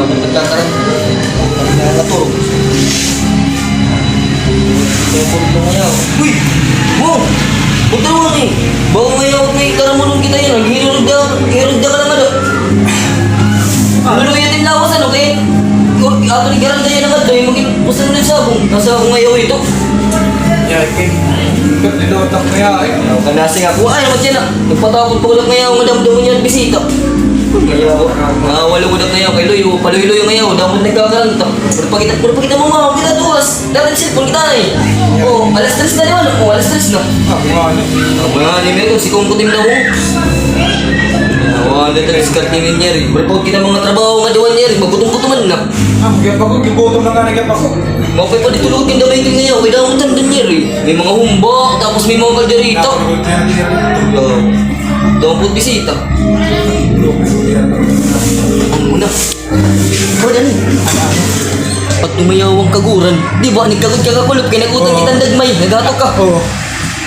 ako nagkakaroon. Nakatulog. Ito ngayaw. Uy! Wow! Huwag na naman eh. Bago ngayaw at may karamunong kita yan. Hirod ka lang ano. Ano yung lawas ano kaya? Ato ni Garanda yan agad. Dahil maging pusan na sabong. Nasa ako ngayaw ito. Ya, King. Ikot nilotak na yan eh. Kanasing ako. Ay naman siya na. Nagpatakot pa ulit ngayaw. Madamdaman niya ang bisita. Ngayaw. Mga walugudak ngayaw. Kay Loyo. Paluyo-luyo ngayaw. Dapat nagkakaranta. Pero pagkita mo mga. Kita tuwas. Dapat cellphone kita na eh. Oo. Alas 3 na naman. Oo. Alas 3 na. Mga ano. Mga anime ko. Si Kungkutim na ko. Wala na discarding niya rin. Pero kita mga trabaho nga diwan niya rin. Magkutung-kutuman na. Magyap ako. Gigutom na nga nagyap ako. Mapay pa ditulugin na may ngayaw. Kaya dapat tanda niya rin. May mga humbak. Tapos may mga kalderita. Dapat bisita. Ang muna. Ba't ano? Pag tumayaw ang kaguran, di ba? Nagkagod ka kakulop, kaya nagutan kitang dagmay, nagatok ka. Oo.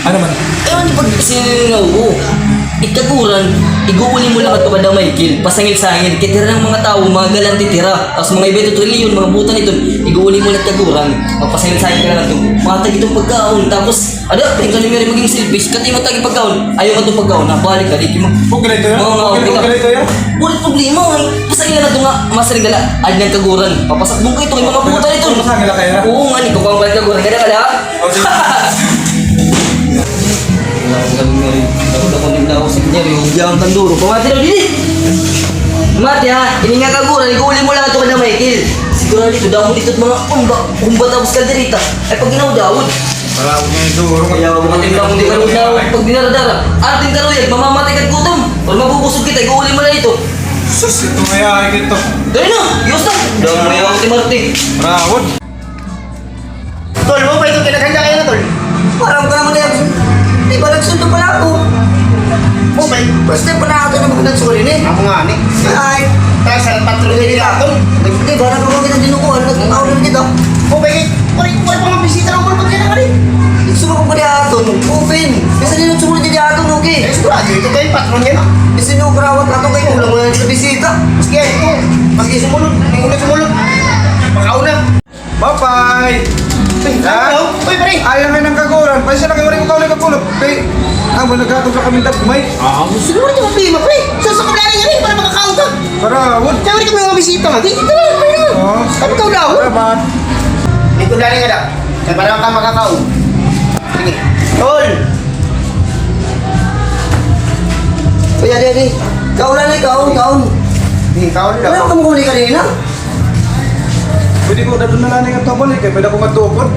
Ano man? Ewan di pag sininaw ko, ikaguran, iguuli mo lang at pagkada Michael, pasangil-sangil, kitira ng mga tao, mga galang titira, tapos mga iba ito trilyon, mga buta nito, iguuli mo lang kaguran, pasangil-sangil ka lang ito, matag itong pagkaon, tapos, ada, tingnan niyo rin maging selfish, kati matag yung pagkaon, ayaw ka itong pagkaon, nabalik ka, di mo. Huwag ganito yan? Oo, Huwag ganito yan? Ulit problema, pasangil na ito nga, masaring dala, ay ng kaguran, papasakbong ka ito, yung mga buta nito. Pasangil na kayo na? Oo nga, ikaw pang balik kaguran, kaya kala. O, sige. Ako sa kanya, yung biyang tanduro. Pamati daw dili! Mati ha, ini nga kaguran, ikuuli mo lang ito ka na Michael. Siguro dito, damo dito at mga kumba tapos kalderita. Ay pag ginaw dawod. Para huwag niya yung duro. Kaya huwag mo tingnan kung di ka rin dawod. Pag dinaradara, ating karuyag, mamamatay ka't gutom. O mabubusog kita, ikuuli mo lang ito. Sus, ito mayari kito. Dali na, yos na. Damo may ako si Marty. Rawad. Tol, mo ba ito kinaganda kayo na, Tol? Parang ka naman yan. Di ba nagsundo pala ako? Oh, may First time pa na ako na magkagsurin eh. ako nga ni. Ay, Tayo sa patrol din nila, Tol. di ba na kita dinukuhan? Nagkakaw na kita. Oh, may kuray pa mga bisita ng kulpag nila ka rin. Gusto mo kung aton, open. Kasi nila sumunod din aton, okay. Eh, sigurado, ito kayo patron yan. Kasi nung karawat aton kayo, ulang mo lang sa bisita. Maski yan, ito. Maski sumunod. May ulit sumunod. Pagkauna. Bye-bye! Ano? Uy, pare. Ayaw nga ng kaguran. Paisa na kayo rin ko nagkakulop. Kay, mo nagkatog sa kami dagmay. Siguro niyo mapima, pre. Sa kabila na yan, para makakaon ka. Rawad. Kaya rin kami mga bisita nga. Dito na, pre. Oo. Kami ka daw. Salamat. May kudali nga daw. Kaya para ka makakaon. Sige. Tol. Kaya di. Kaulan na ikaw, kaon. Hindi, kaon Ano daw. ka mo huli kanina? Pwede ko na doon na lang yung tabal eh. Kaya pwede ako matupod.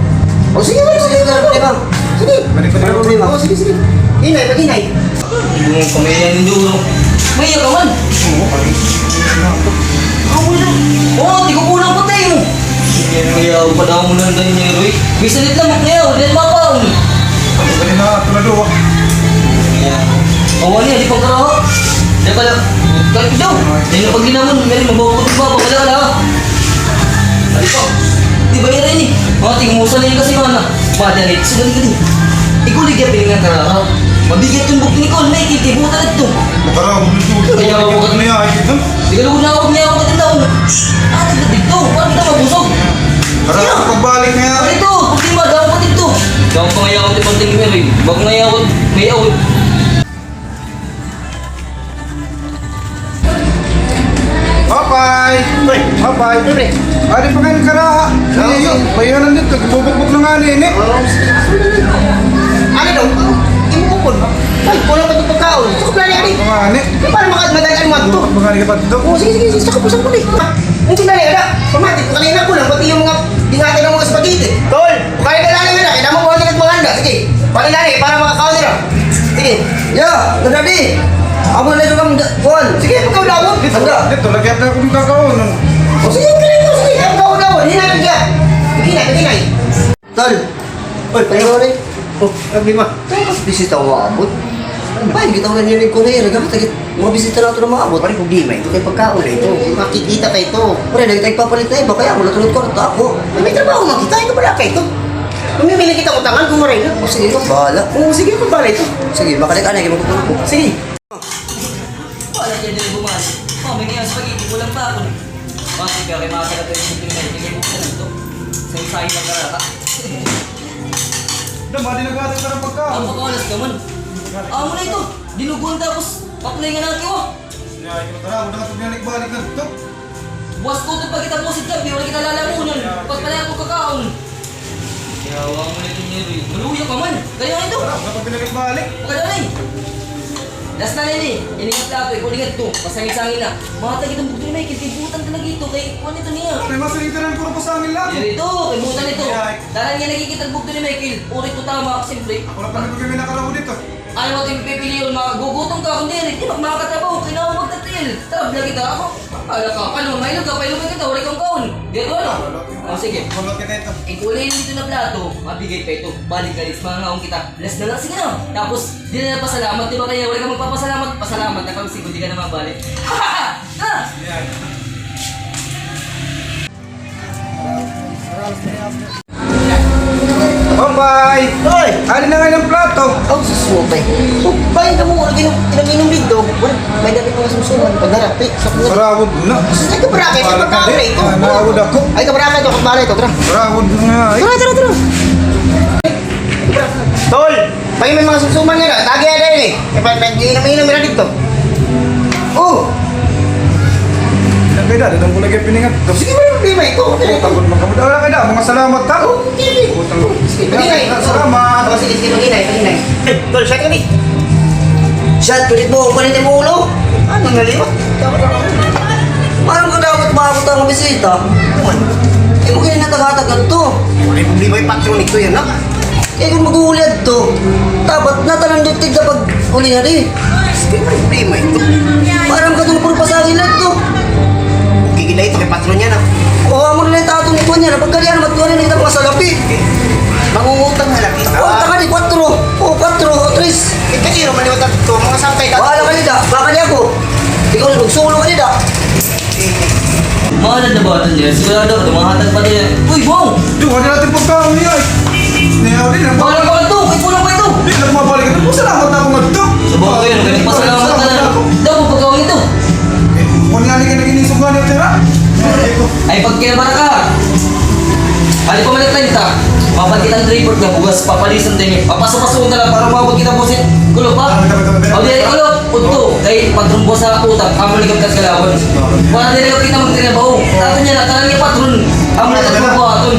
O sige, pre. Sige, Diba? Sige. Pwede ko na Ano problema? O, sige, sige. Hinay, pag-hinay. Yung pamayan ng duro. May ka man. Ako na. Oo, di ko kulang patay mo. Ngayaw pa daw mo lang tayo niya, Roy. Bisalit lang, ngayaw. Dahil mapaon. Pwede na tumaluwa. Awan niya, di pagkaraho. Dahil pala, kahit daw. Dahil na pag ginamon, meron mabawagot ba? Wala ka na. Dali ko. Di ba yun eh? Mga tingmusan na yun kasi mana. Madalit, sugali ka din. Ikaw ligyan piningan karahaw. Mabigat yung buk ni Kon, may kitibutan at ito. Makarabog nito. Kaya ako ka- Ano yan? Ay, ito. Di ka lugod na ako niya ako katindaw. Tignan dito, paano kita mabusog? Para ako pagbalik nga. Ano ito? Problema, daw ko dito. Daw pa ngayon ako di panting meron. Bago ngayon ako, may awit. Bye-bye! Uy, Bye-bye! pre. Ari pa kayo karaha. Ay, yun. Bayaran dito. Bubukbuk na nga nini. Ano daw? Imupupon. Ay, kulang pa itong pagkaon. Sa kabila na yan eh. Mga ani. Eh, paano madalian mo ito? Mga ani ka pa dito. Oo, sige, sige, sige. Sakap ko eh. Ang sila na pamati, kanina ko lang, pati yung mga ingatan ng mga spaghetti. Tol, kaya ka lang nila, kaya mo kung ano maganda. Sige, palinani, para makakaon nila. Sige. Ya, nadadi. Amo na yung kuhan. Sige, pagkaulawon. Dito, lagyan na akong kakaon. O sige, ganito, sige. Pagkaulawon, hinanag ka. Hinay, hinay. Tol. Uy, palingaw rin. Oh, Problema. tapos bisita ko maabot. Ay, kita ko na niya ko na yun. Nagkakatagit. Mga bisita na ito na maabot. Pare, problema. Ito kayo pagkaon na ito. Makikita kayo ito. Pre, nagtagpapalit na iba. Kaya ako natulog ko na ako. May trabaho makita. Ito pala kayo ito. Mamimili kita utangan kung maray na. O sige, bahala. Oo, sige, kung bala ito. Sige, makalik ka na. Hindi magkutulog ko. Sige. Wala dyan din bumali. Oh, may ngayon spaghetti. Kulang pa ako. Pati kaya kay mga taga-tayo yung pinag hindi mo sa nito. Sa isahin ng karata. Dama, di nag-aatay ka ng pagkaon. Ang pagkawalas naman. Amo na ito. Dinuguan tapos pakulay nga natin ko. Ya, ikaw tara, wala ka balik ka dito. Buwas ko ito pag kita pusit ka, wala kita lalamunan. Pas pala ako kakaon. Yawa mo na ito niya rin. Maluya ka man. Kaya nga ito. Tara, wala ka balik. Pagkala na Last na nini, iningat lato, ikulingat to, pasangin-sangin na. Mga tagitang bukto ni Michael, kibutan talaga ito, kay kuwan ito niya. May masalita ko na pa sa amin lang. Dito, kibutan ito. Ay. Dahil nga nakikita bukto ni Michael, urit ko tama, siyempre. Wala pa naman kami nakaraw dito. Ayaw mo ito pipili yun, magugutom ka, kundi rin, di makakatrabaho, kailangan mo magtatil. Tara, vlog kita ako. Ala ka, ano, may log ka, pailugay kita, wala kang kaon. Gano'n ano? O sige. Kulot kita ito. Ikulay dito na plato, mabigay pa ito. Balik ka rin, mga ngaong kita. Bless na lang, sige na. Tapos, di na pasalamat, di ba kaya wala ka magpapasalamat? Pasalamat na kami, sige, di ka na mabalik. Ha! Ha! Yan. Bombay! Hoy! Alin na ngayon ang plato? Oh, susupay. Oh, bayan ka mo. Inom dito. May dapat mga sumusuman. Pagdarapi. Sa puto. Marawod na. Ay, kabraket. Ay, pagkaon na ito. Marawod ako. Ay, kabraket. Ako pala ito. Tara. Marawod nga. Tara. Tol! Pag may mga sumusuman nga na. Tagay na rin eh. Inom na dito. Oh! Ilang kayo dahil ko lagi piningat. Sige mo yung problema ito. Okay na ito. Takot magkamod. Wala kayo mga salamat ta. Okay. Sige, paginay. Salamat. Oh, sige, paginay. Tol, shot ka ni. Shot, kulit mo. Kulit mo ulo. Ano nga liwa? Parang ka dapat maabot ang bisita. Eh, mo kaya natagatagan to. May problema yung patron nito yan, no? Eh, kung mag-uuliad to, dapat natanandot tigda pag uli na rin. Sige, may problema ito. Parang katulpur pa sa akin lang to. Gigila ito kay patron niya, no? O, amo rin ito atong ikuan niya. Napagkalian naman tuwan na kita mga salapi. Mangungutang na lang kita. O, taka ni 4. O, 4. O, 3. Eh, kasi naman yung ito, mga santay ka. Bahala ka nida. Baka niya ako. Ikaw na magsulo ka nida. Mga nadabaatan niya, sigurado ka, tumahatag pa niya. Uy, bong! Yung ano natin pagkaon niya. Snail din. Bawal ka ito! Ay, kulang pa ito! Hindi na mabalik ito. Salamat na ako nga ito. Sa bawal kayo, ganit pasalamat ka na. Daw, pagkawang ito. Kung nga ka nag-inisog nga niya, tira. Ay, pag kinabara ka. Ali pa malit tayo ta. Papat kitang report na bugas, papalisan tayo. Papasok-pasok na lang para mabag kita busit. Kulo pa. O di ay kulo. Punto. Kay patron boss sa utak. Amo ligam kas kalawan. Wala din kita magtrabaho. Tato niya na, tanang niya patron. Amo na tatlo po aton.